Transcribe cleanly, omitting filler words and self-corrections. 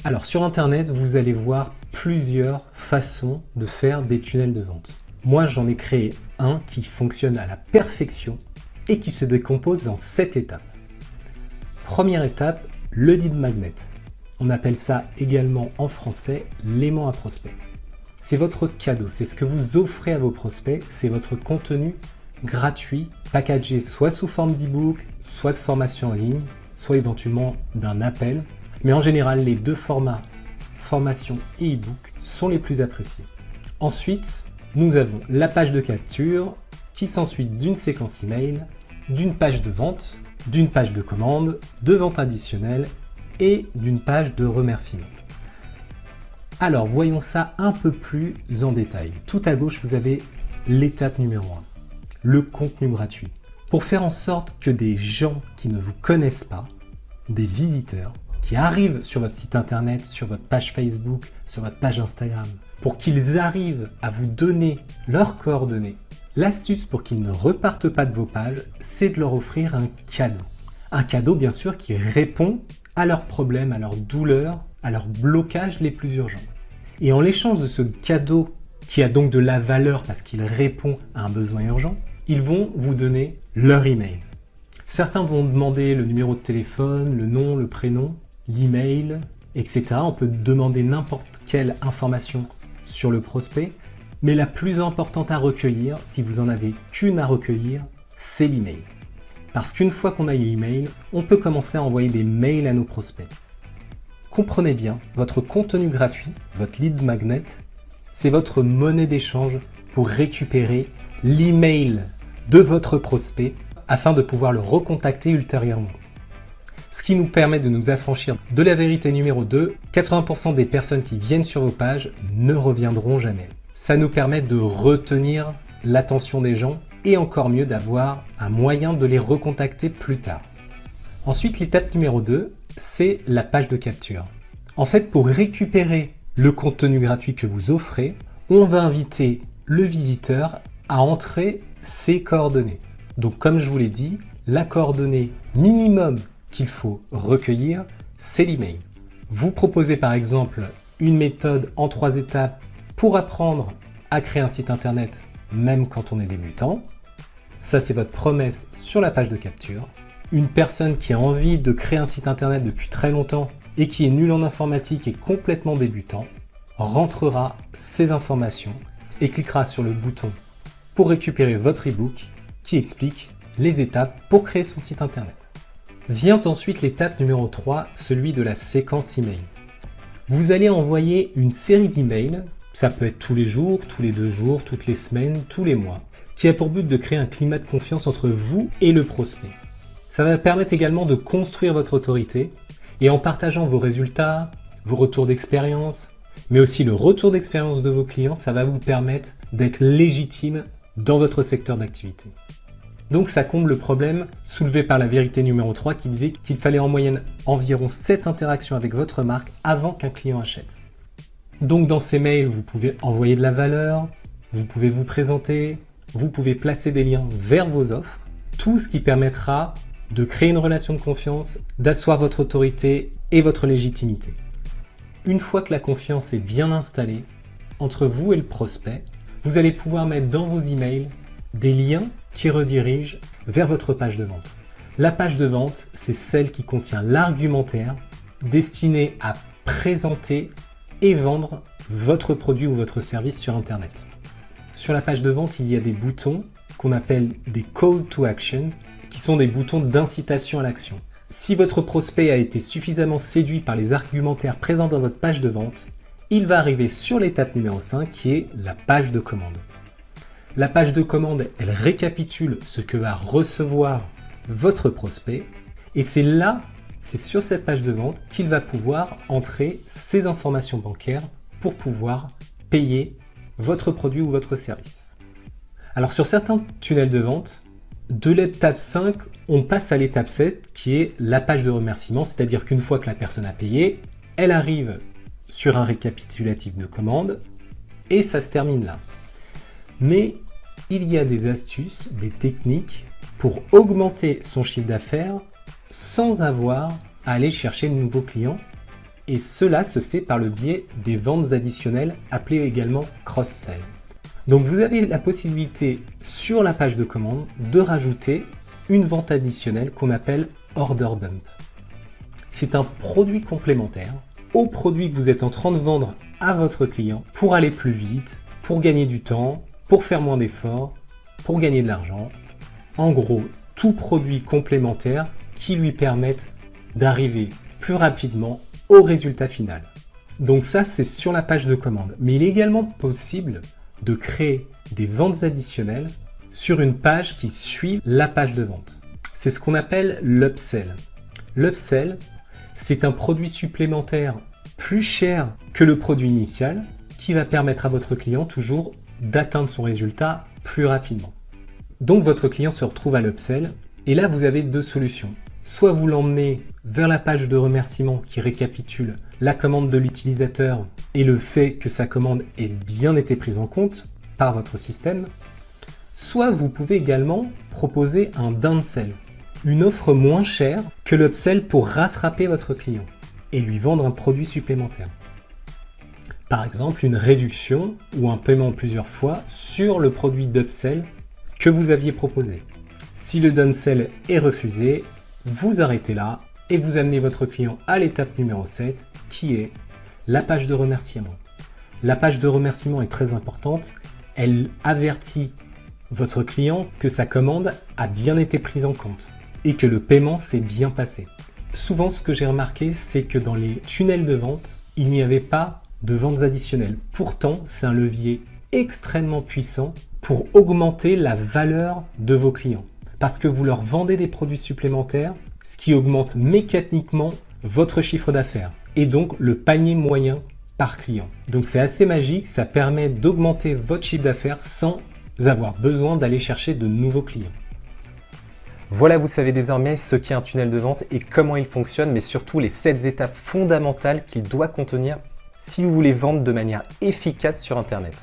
Alors sur Internet, vous allez voir plusieurs façons de faire des tunnels de vente. Moi, j'en ai créé un qui fonctionne à la perfection et qui se décompose en 7 étapes. Première étape, le lead magnet. On appelle ça également en français l'aimant à prospect. C'est votre cadeau, c'est ce que vous offrez à vos prospects, c'est votre contenu gratuit, packagé soit sous forme d'e-book, soit de formation en ligne, soit éventuellement d'un appel. Mais en général, les deux formats, formation et e-book, sont les plus appréciés. Ensuite, nous avons la page de capture qui s'ensuit d'une séquence email, d'une page de vente, d'une page de commande, de vente additionnelle et d'une page de remerciement. Alors, voyons ça un peu plus en détail. Tout à gauche, vous avez l'étape numéro 1, le contenu gratuit. Pour faire en sorte que des gens qui ne vous connaissent pas, des visiteurs, qui arrivent sur votre site internet, sur votre page Facebook, sur votre page Instagram, pour qu'ils arrivent à vous donner leurs coordonnées, l'astuce pour qu'ils ne repartent pas de vos pages, c'est de leur offrir un cadeau. Un cadeau, bien sûr, qui répond à leurs problèmes, à leurs douleurs, à leurs blocages les plus urgents. Et en l'échange de ce cadeau, qui a donc de la valeur parce qu'il répond à un besoin urgent, ils vont vous donner leur email. Certains vont demander le numéro de téléphone, le nom, le prénom, l'email, etc. On peut demander n'importe quelle information sur le prospect, mais la plus importante à recueillir, si vous en avez qu'une à recueillir, c'est l'email. Parce qu'une fois qu'on a l'email, on peut commencer à envoyer des mails à nos prospects. Comprenez bien, votre contenu gratuit, votre lead magnet, c'est votre monnaie d'échange pour récupérer l'email de votre prospect afin de pouvoir le recontacter ultérieurement. Ce qui nous permet de nous affranchir de la vérité numéro 2, 80% des personnes qui viennent sur vos pages ne reviendront jamais. Ça nous permet de retenir l'attention des gens et encore mieux d'avoir un moyen de les recontacter plus tard. Ensuite, l'étape numéro 2, c'est la page de capture. En fait, pour récupérer le contenu gratuit que vous offrez, on va inviter le visiteur à entrer ses coordonnées. Donc comme je vous l'ai dit, la coordonnée minimum qu'il faut recueillir, c'est l'email. Vous proposez par exemple une méthode en 3 étapes pour apprendre à créer un site internet même quand on est débutant. Ça, c'est votre promesse sur la page de capture. Une personne qui a envie de créer un site internet depuis très longtemps et qui est nul en informatique et complètement débutant rentrera ces informations et cliquera sur le bouton pour récupérer votre e-book qui explique les étapes pour créer son site internet. Vient ensuite l'étape numéro 3, celui de la séquence email. Vous allez envoyer une série d'emails, ça peut être tous les jours, tous les 2 jours, toutes les semaines, tous les mois, qui a pour but de créer un climat de confiance entre vous et le prospect. Ça va permettre également de construire votre autorité et en partageant vos résultats, vos retours d'expérience, mais aussi le retour d'expérience de vos clients, ça va vous permettre d'être légitime dans votre secteur d'activité. Donc ça comble le problème soulevé par la vérité numéro 3 qui disait qu'il fallait en moyenne environ 7 interactions avec votre marque avant qu'un client achète. Donc dans ces mails, vous pouvez envoyer de la valeur, vous pouvez vous présenter, vous pouvez placer des liens vers vos offres, tout ce qui permettra de créer une relation de confiance, d'asseoir votre autorité et votre légitimité. Une fois que la confiance est bien installée entre vous et le prospect, vous allez pouvoir mettre dans vos emails des liens qui redirigent vers votre page de vente. La page de vente, c'est celle qui contient l'argumentaire destiné à présenter et vendre votre produit ou votre service sur Internet. Sur la page de vente, il y a des boutons qu'on appelle des Call to Action, qui sont des boutons d'incitation à l'action. Si votre prospect a été suffisamment séduit par les argumentaires présents dans votre page de vente, il va arriver sur l'étape numéro 5 qui est la page de commande. La page de commande, elle récapitule ce que va recevoir votre prospect et c'est sur cette page de vente qu'il va pouvoir entrer ses informations bancaires pour pouvoir payer votre produit ou votre service. Alors sur certains tunnels de vente, de l'étape 5, on passe à l'étape 7 qui est la page de remerciement, c'est-à-dire qu'une fois que la personne a payé, elle arrive sur un récapitulatif de commande et ça se termine là. Mais il y a des astuces, des techniques pour augmenter son chiffre d'affaires sans avoir à aller chercher de nouveaux clients Et cela se fait par le biais des ventes additionnelles, appelées également cross-sell. Donc vous avez la possibilité sur la page de commande de rajouter une vente additionnelle qu'on appelle Order Bump. C'est un produit complémentaire au produit que vous êtes en train de vendre à votre client pour aller plus vite, pour gagner du temps, pour faire moins d'efforts, pour gagner de l'argent. En gros, tout produit complémentaire qui lui permette d'arriver plus rapidement au résultat final. Donc ça, c'est sur la page de commande. Mais il est également possible de créer des ventes additionnelles sur une page qui suit la page de vente. C'est ce qu'on appelle l'upsell. L'upsell, c'est un produit supplémentaire plus cher que le produit initial qui va permettre à votre client toujours d'atteindre son résultat plus rapidement. Donc votre client se retrouve à l'upsell et là vous avez deux solutions. Soit vous l'emmenez vers la page de remerciement qui récapitule la commande de l'utilisateur et le fait que sa commande ait bien été prise en compte par votre système, soit vous pouvez également proposer un downsell, une offre moins chère que l'upsell pour rattraper votre client et lui vendre un produit supplémentaire. Par exemple, une réduction ou un paiement plusieurs fois sur le produit d'upsell que vous aviez proposé. Si le downsell est refusé, vous arrêtez là et vous amenez votre client à l'étape numéro 7 qui est la page de remerciement. La page de remerciement est très importante, elle avertit votre client que sa commande a bien été prise en compte et que le paiement s'est bien passé. Souvent, ce que j'ai remarqué, c'est que dans les tunnels de vente, il n'y avait pas de ventes additionnelles. Pourtant, c'est un levier extrêmement puissant pour augmenter la valeur de vos clients. Parce que vous leur vendez des produits supplémentaires, ce qui augmente mécaniquement votre chiffre d'affaires et donc le panier moyen par client. Donc c'est assez magique, ça permet d'augmenter votre chiffre d'affaires sans avoir besoin d'aller chercher de nouveaux clients. Voilà, vous savez désormais ce qu'est un tunnel de vente et comment il fonctionne, mais surtout les 7 étapes fondamentales qu'il doit contenir si vous voulez vendre de manière efficace sur Internet.